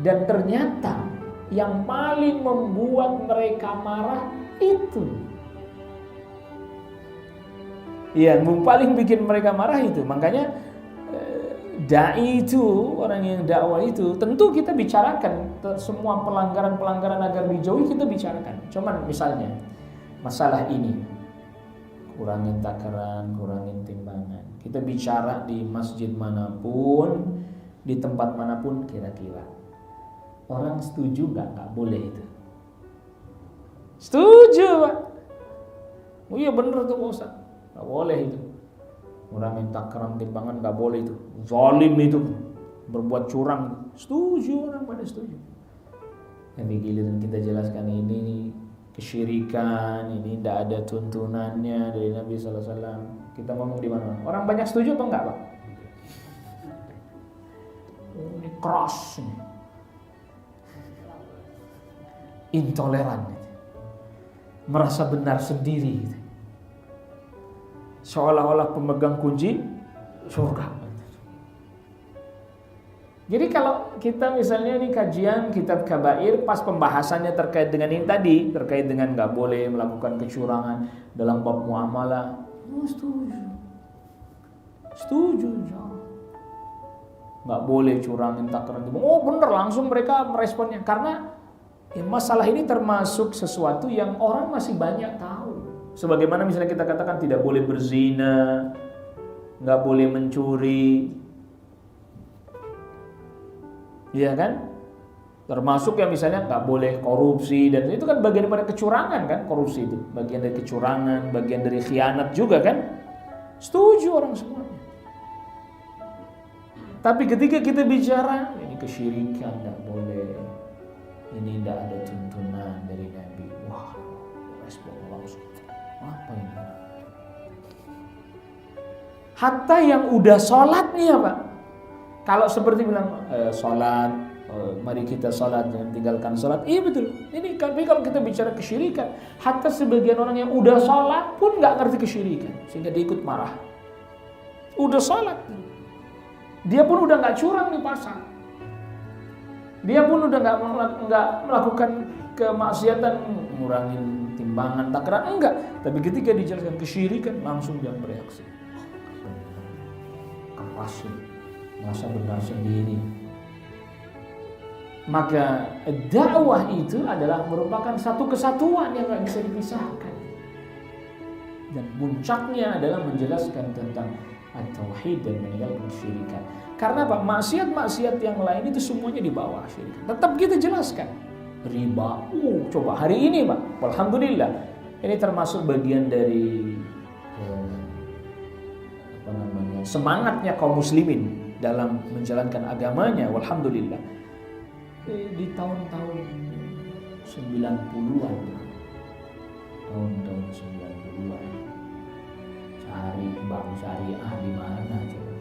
Dan ternyata yang paling membuat mereka marah itu. Yang paling bikin mereka marah itu. Makanya dai itu, orang yang dakwah itu, tentu kita bicarakan semua pelanggaran-pelanggaran agar dijauhi, kita bicarakan. Cuman misalnya masalah ini, kurangin takaran, kurangin timbangan. Kita bicara di masjid manapun, di tempat manapun kira-kira. Orang setuju nggak boleh itu? Setuju, Pak. Oh iya bener tuh Pak Ustaz. Nggak boleh itu. Ngurangin takaran timbangan nggak boleh itu. Zalim itu, berbuat curang. Setuju, orang pada setuju. Tapi giliran kita jelaskan ini kesyirikan, ini tidak ada tuntunannya dari Nabi SAW. Kita ngomong di mana? Orang banyak setuju apa enggak, Pak? Ini keras, intoleran, merasa benar sendiri, seolah-olah pemegang kunci surga. Jadi kalau kita misalnya ini kajian kitab kabair, pas pembahasannya terkait dengan ini tadi, terkait dengan nggak boleh melakukan kecurangan dalam bab muamalah, setuju, nggak boleh curangin takaran. Oh bener, langsung mereka meresponnya karena masalah ini termasuk sesuatu yang orang masih banyak tahu. Sebagaimana misalnya kita katakan tidak boleh berzina, nggak boleh mencuri. Iya kan? Termasuk yang misalnya nggak boleh korupsi, dan itu kan bagian daripada kecurangan kan, korupsi itu bagian dari kecurangan, bagian dari khianat juga kan. Setuju orang semuanya. Tapi ketika kita bicara ini kesyirikan nggak boleh, ini tidak ada tuntunan dari Nabi, wah respon langsung apa ini? Hatta yang udah sholat nih ya Pak, Kalau seperti bilang sholat, mari kita sholat, jangan tinggalkan sholat. Iya betul. Ini tapi kalau kita bicara kesyirikan, hatta sebagian orang yang udah sholat pun nggak ngerti kesyirikan, sehingga dia ikut marah. Udah sholat, dia pun udah nggak curang di pasar, dia pun udah nggak melakukan kemaksiatan, ngurangin timbangan takaran, enggak. Tapi ketika dijelaskan kesyirikan, langsung dia bereaksi. Keras, merasa benar sendiri. Maka dakwah itu adalah merupakan satu kesatuan yang nggak bisa dipisahkan. Dan puncaknya adalah menjelaskan tentang at-tauhid dan meninggalkan kesyirikan. Karena apa? Maksiat-maksiat yang lain itu semuanya di bawah syirik. Tetap kita jelaskan. Riba, coba hari ini Pak, alhamdulillah, ini termasuk bagian dari semangatnya kaum muslimin dalam menjalankan agamanya, alhamdulillah. Di tahun-tahun 90-an, tahun-tahun 90-an, cari bank syariah di mana coba?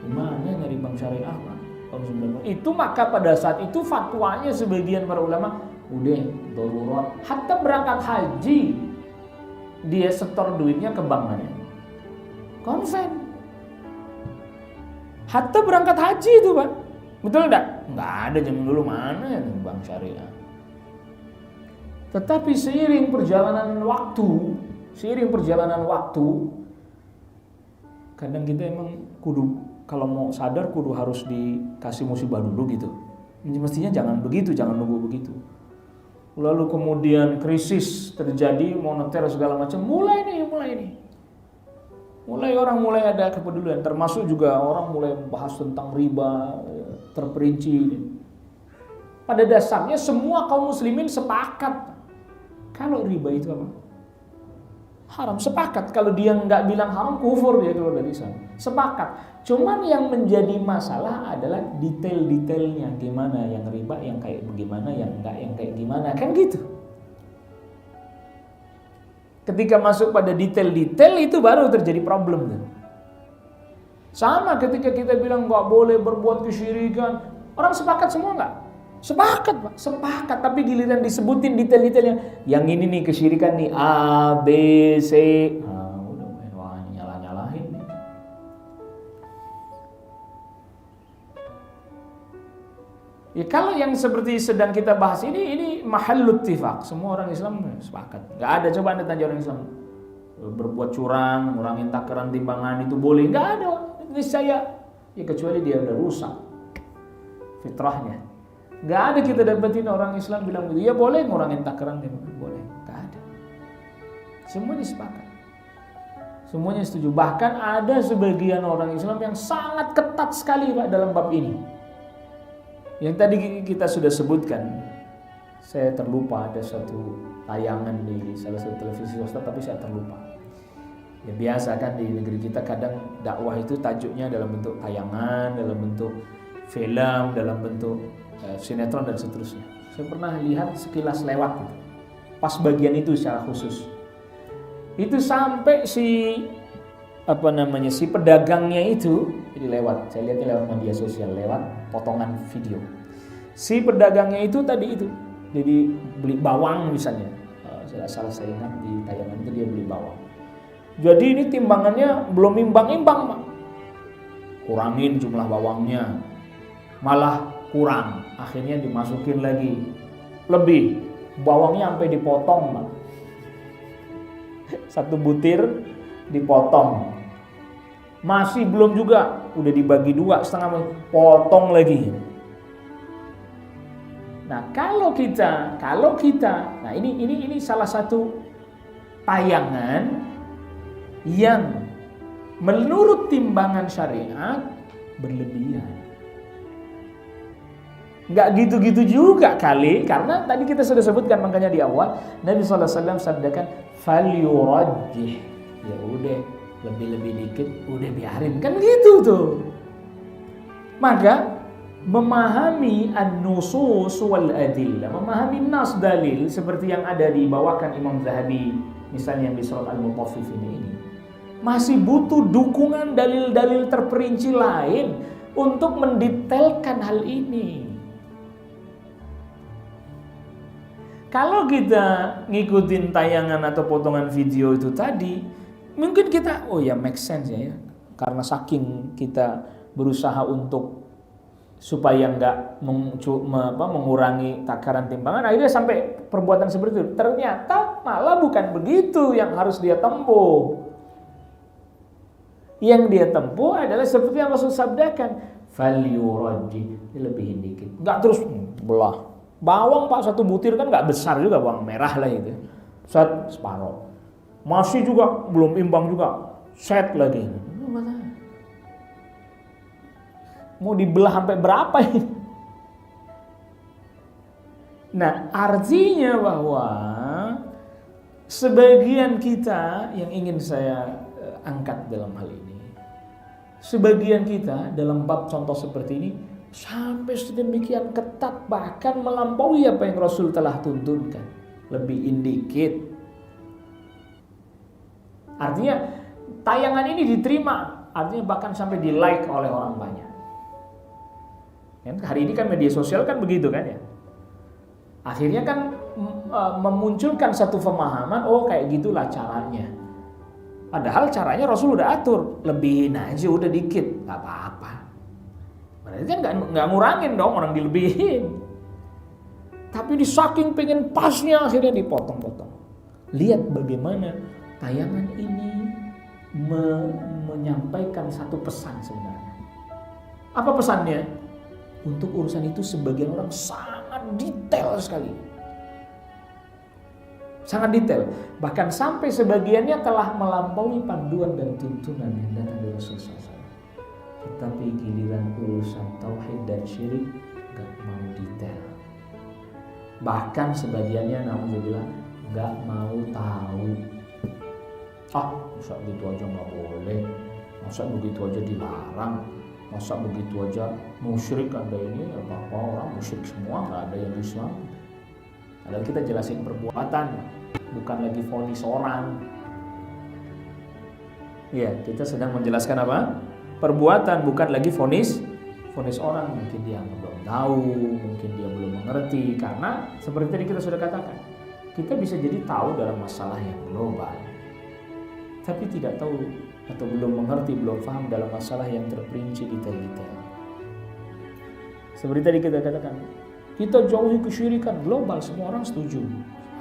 Di mana nyari bank syariah Pak? Itu maka pada saat itu fatwanya sebagian para ulama udah darurat, hatta berangkat haji dia setor duitnya ke bank mana? Konven. Hatta berangkat haji itu Pak, betul enggak? Enggak ada zaman dulu, mana yang bank syariah. Tetapi seiring perjalanan waktu, kadang kita emang kudu kalau mau sadar kudu harus dikasih musibah dulu gitu. Mestinya jangan begitu, jangan nunggu begitu. Lalu kemudian krisis terjadi, moneter segala macam, mulai nih. Orang mulai ada kepedulian, termasuk juga orang mulai bahas tentang riba terperinci. Pada dasarnya semua kaum muslimin sepakat kalau riba itu apa? Haram, sepakat. Kalau dia nggak bilang haram, kufur dia keluar dari Islam. Sepakat. Cuman yang menjadi masalah adalah detail-detailnya, gimana yang riba, yang kayak bagaimana, yang enggak, yang kayak gimana, kan gitu. Ketika masuk pada detail-detail itu baru terjadi problem. Sama ketika kita bilang nggak boleh berbuat kesyirikan, orang sepakat semua nggak? Sepakat Pak, sepakat. Tapi giliran disebutin detail-detailnya, yang ini nih kesyirikan nih A, B, C. Wah nyala-nyalahin nih. Ya kalau yang seperti sedang kita bahas ini mahallut ittifaq. Semua orang Islam sepakat. Enggak ada, coba Anda tanya orang Islam. Berbuat curang, ngurangin takaran timbangan itu boleh? Enggak ada. Niscaya ya kecuali dia udah rusak fitrahnya. Enggak ada kita dapetin orang Islam bilang begitu. Ya boleh ngurangin takaran timbangan, boleh. Enggak ada. Semuanya sepakat. Semuanya setuju. Bahkan ada sebagian orang Islam yang sangat ketat sekali Pak dalam bab ini. Yang tadi kita sudah sebutkan, saya terlupa ada satu tayangan di salah satu televisi swasta, tapi saya terlupa. Ya biasa kan di negeri kita kadang dakwah itu tajuknya dalam bentuk tayangan, dalam bentuk film, dalam bentuk sinetron dan seterusnya. Saya pernah lihat sekilas lewat gitu. Pas bagian itu secara khusus. Itu sampai si pedagangnya itu jadi lewat, saya lihatnya lewat media sosial, lewat potongan video. Si pedagangnya itu tadi itu, jadi beli bawang misalnya, salah saya ingat di tayangan itu dia beli bawang. Jadi ini timbangannya belum imbang-imbang Pak. Kurangin jumlah bawangnya, malah kurang, akhirnya dimasukin lagi, lebih, bawangnya sampai dipotong Pak. Satu butir dipotong. Masih belum juga, udah dibagi dua, setengah potong lagi. Nah kalau kita, nah ini salah satu tayangan yang menurut timbangan syariat berlebihan. Nggak gitu-gitu juga kali, karena tadi kita sudah sebutkan makanya di awal Nabi SAW sabdakan falyurajjih, ya udah lebih-lebih dikit, udah biarin, kan gitu tuh. Maka memahami an-nusus wal adillah, memahami nas dalil seperti yang ada dibawakan Imam Zahabi misalnya yang di surat Al-Mutaffifin ini, masih butuh dukungan dalil-dalil terperinci lain untuk mendetailkan hal ini. Kalau kita ngikutin tayangan atau potongan video itu tadi, mungkin kita, oh ya make sense ya. Karena saking kita berusaha untuk supaya nggak mengurangi takaran timbangan, akhirnya sampai perbuatan seperti itu. Ternyata malah bukan begitu yang harus dia tempuh. Yang dia tempuh adalah seperti yang Rasul sabdakan, falyuraji, lebihin dikit, nggak terus belah. Bawang Pak 1 butir kan nggak besar juga, bawang merah lah itu, set separuh, masih juga belum imbang juga, set lagi. Mau dibelah sampai berapa ini? Nah, artinya bahwa sebagian kita yang ingin saya angkat dalam hal ini, sebagian kita dalam bab contoh seperti ini sampai sedemikian ketat, bahkan melampaui apa yang Rasul telah tuntunkan, lebihin dikit. Artinya tayangan ini diterima, artinya bahkan sampai di like oleh orang banyak. Hari ini kan media sosial kan begitu kan ya. Akhirnya kan memunculkan satu pemahaman, oh kayak gitulah caranya. Padahal caranya Rasul udah atur, lebihin aja udah dikit, nggak apa-apa. Berarti kan nggak ngurangin dong orang dilebihin. Tapi di saking pengen pasnya akhirnya dipotong-potong. Lihat bagaimana tayangan ini menyampaikan satu pesan sebenarnya. Apa pesannya? Untuk urusan itu sebagian orang sangat detail sekali. Sangat detail. Bahkan sampai sebagiannya telah melampaui panduan dan tuntunan yang datang dari Rasulullah SAW. Tetapi giliran urusan tauhid dan syirik gak mau detail. Bahkan sebagiannya naudzubillah gak mau tahu. Masa begitu aja gak boleh, masa begitu aja dilarang, masa begitu aja musyrik ada ini, apa-apa orang musyrik semua, gak ada yang Islam. Padahal kita jelasin perbuatan, bukan lagi vonis orang. Ya, kita sedang menjelaskan apa? Perbuatan, bukan lagi vonis orang. Mungkin dia belum tahu, mungkin dia belum mengerti. Karena seperti tadi kita sudah katakan, kita bisa jadi tahu dalam masalah yang global, tapi tidak tahu atau belum mengerti, belum paham dalam masalah yang terperinci detail-detail. Seperti tadi kita katakan, kita jauhi kesyirikan global, semua orang setuju,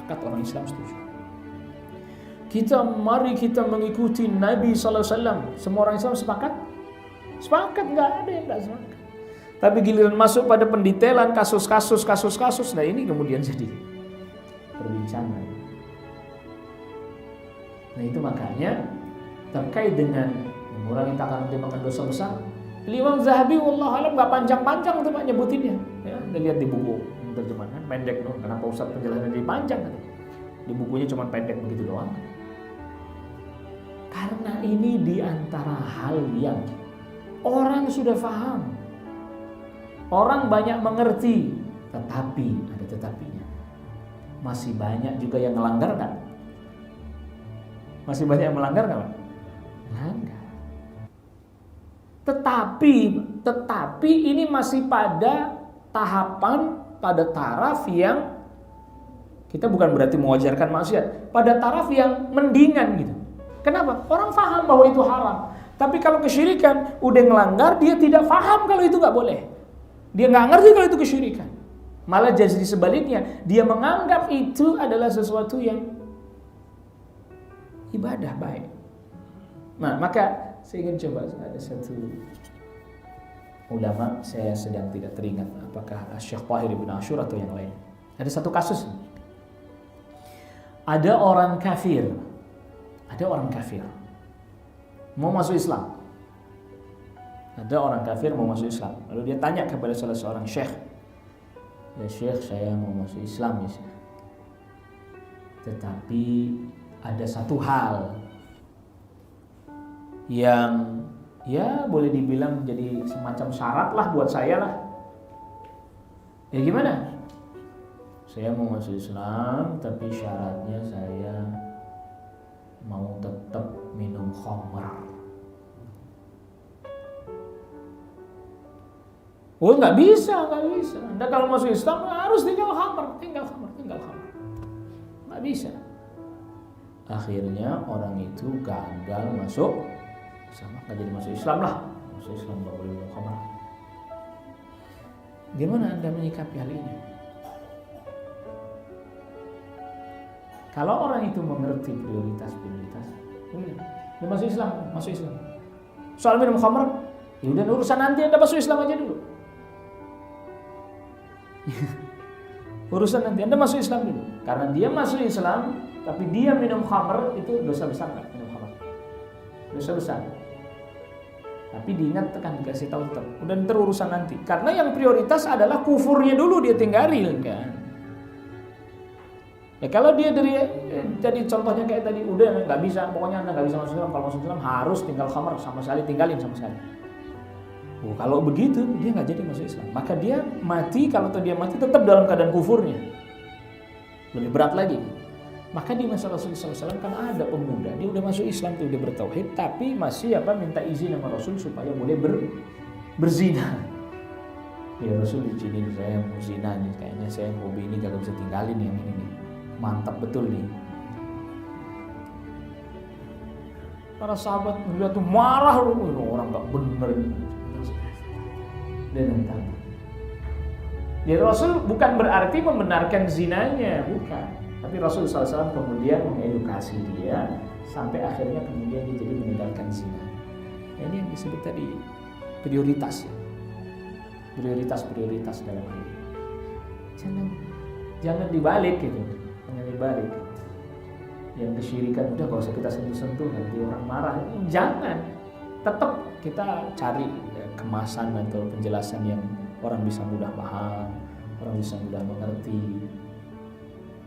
akad orang Islam setuju. Mari kita mengikuti Nabi SAW, semua orang Islam sepakat, nggak ada yang nggak sepakat. Tapi giliran masuk pada pendetailan kasus-kasus, nah ini kemudian jadi perbincangan. Nah itu makanya terkait dengan mengurangi takaran timbangan dosa besar, Imam Zahabi wallahualam nggak panjang-panjang tuh Pak nyebutinnya. Ya, Anda lihat di buku terjemahan pendek dong. Kenapa Ustaz penjelasannya jadi panjang? Di bukunya cuma pendek begitu doang. Karena ini di antara hal yang orang sudah paham, orang banyak mengerti, tetapi ada tetapinya. Masih banyak juga yang melanggar kan? Masih banyak yang melanggar kan? Melanggar. Tetapi ini masih pada tahapan, pada taraf yang kita bukan berarti mewajarkan maksiat, pada taraf yang mendingan gitu. Kenapa? Orang paham bahwa itu haram. Tapi kalau kesyirikan udah ngelanggar, dia tidak paham kalau itu nggak boleh. Dia nggak ngerti kalau itu kesyirikan. Malah jadi sebaliknya, dia menganggap itu adalah sesuatu yang ibadah baik. Nah, maka saya ingin coba, ada satu ulama, saya sedang tidak teringat apakah Syekh Tahir bin Ashur atau yang lain. Ada satu kasus. Ada orang kafir mau masuk Islam. Ada orang kafir mau masuk Islam. Lalu dia tanya kepada salah seorang syekh, ya syekh, saya mau masuk Islam ya syekh. Tetapi ada satu hal yang ya boleh dibilang jadi semacam syarat lah buat saya lah. Ya gimana? Saya mau masuk Islam tapi syaratnya saya mau tetap minum khamr. Oh nggak bisa. Anda kalau masuk Islam harus tinggal khamr. Nggak bisa. Akhirnya orang itu gagal masuk Islam, nggak jadi masuk Islam lah. Masuk Islam nggak boleh minum khamr. Gimana Anda menyikapi hal ini? Kalau orang itu mengerti prioritas, dia masuk Islam. Soal minum khamr, ya udah urusan nanti, Anda masuk Islam aja dulu. Urusan nanti, Anda masuk Islam dulu. Karena dia masuk Islam, tapi dia minum khamr, itu dosa besar nggak minum khamr? Dosa besar. Tapi diingatkan, dikasih tahu tetap. Udah ntar urusan nanti. Karena yang prioritas adalah kufurnya dulu dia tinggalin kan. Ya kalau dia dari jadi contohnya kayak tadi, udah nggak bisa, pokoknya Anda nggak bisa masuk Islam. Kalau masuk Islam harus tinggal khamr sama sekali, tinggalin sama sekali. Oh, kalau begitu dia nggak jadi masuk Islam. Maka dia mati, kalau dia mati tetap dalam keadaan kufurnya. Lebih berat lagi. Maka di masa Rasulullah SAW kan ada pemuda, dia udah masuk Islam tuh, dia bertauhid, tapi masih minta izin sama Rasul supaya boleh berzina. Ya Rasul izinin saya mau zina nih, kayaknya saya hobi ini gak bisa tinggalin yang ini nih. Mantap betul nih. Para sahabat melihat tuh marah, orang gak bener. Dan entah. Ya Rasul bukan berarti membenarkan zinanya, bukan. Tapi Rasulullah SAW kemudian mengedukasi dia sampai akhirnya kemudian dia jadi meninggalkan zina. Ini yang disebut tadi prioritas ya. Prioritas dalam hal ini. Jangan dibalik gitu. Jangan dibalik. Yang kesyirikan udah gak usah kita sentuh-sentuh, nanti orang marah. Jangan. Tetap kita cari kemasan atau penjelasan yang orang bisa mudah paham, orang bisa mudah mengerti.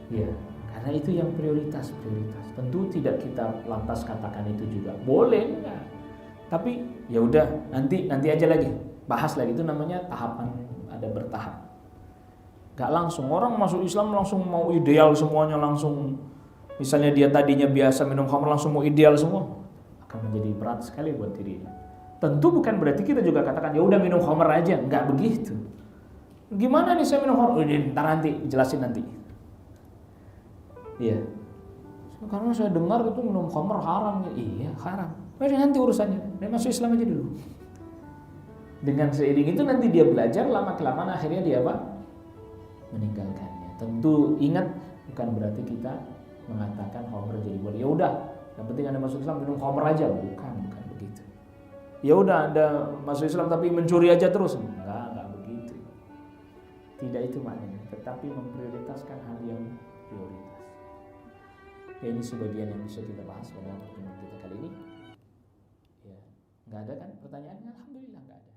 Ya, karena itu yang prioritas. Tentu tidak kita lantas katakan itu juga boleh enggak. Tapi ya udah nanti aja lagi. Bahas lagi, itu namanya tahapan, ada bertahap. Enggak langsung orang masuk Islam langsung mau ideal semuanya, langsung misalnya dia tadinya biasa minum khamr langsung mau ideal semua. Akan menjadi berat sekali buat dirinya. Tentu bukan berarti kita juga katakan ya udah minum khamr aja, enggak begitu. Gimana nih saya minum khamr? Ntar nanti jelasin nanti. Iya. Karena saya dengar itu minum khamr haram. Iya, haram. Nanti urusannya. Dia masuk Islam aja dulu. Dengan seiring itu nanti dia belajar, lama-kelamaan akhirnya dia meninggalkannya. Tentu ingat, bukan berarti kita mengatakan khamr jadi boleh. Ya udah, yang penting Anda masuk Islam minum khamr aja. Bukan begitu. Ya udah Anda masuk Islam tapi mencuri aja terus. Enggak begitu. Tidak itu maknanya. Tetapi memprioritaskan hal yang prioritas. Ya, ini sebagian yang bisa kita bahas pada pertemuan kita kali ini. Ya, nggak ada kan pertanyaannya? Alhamdulillah nggak ada.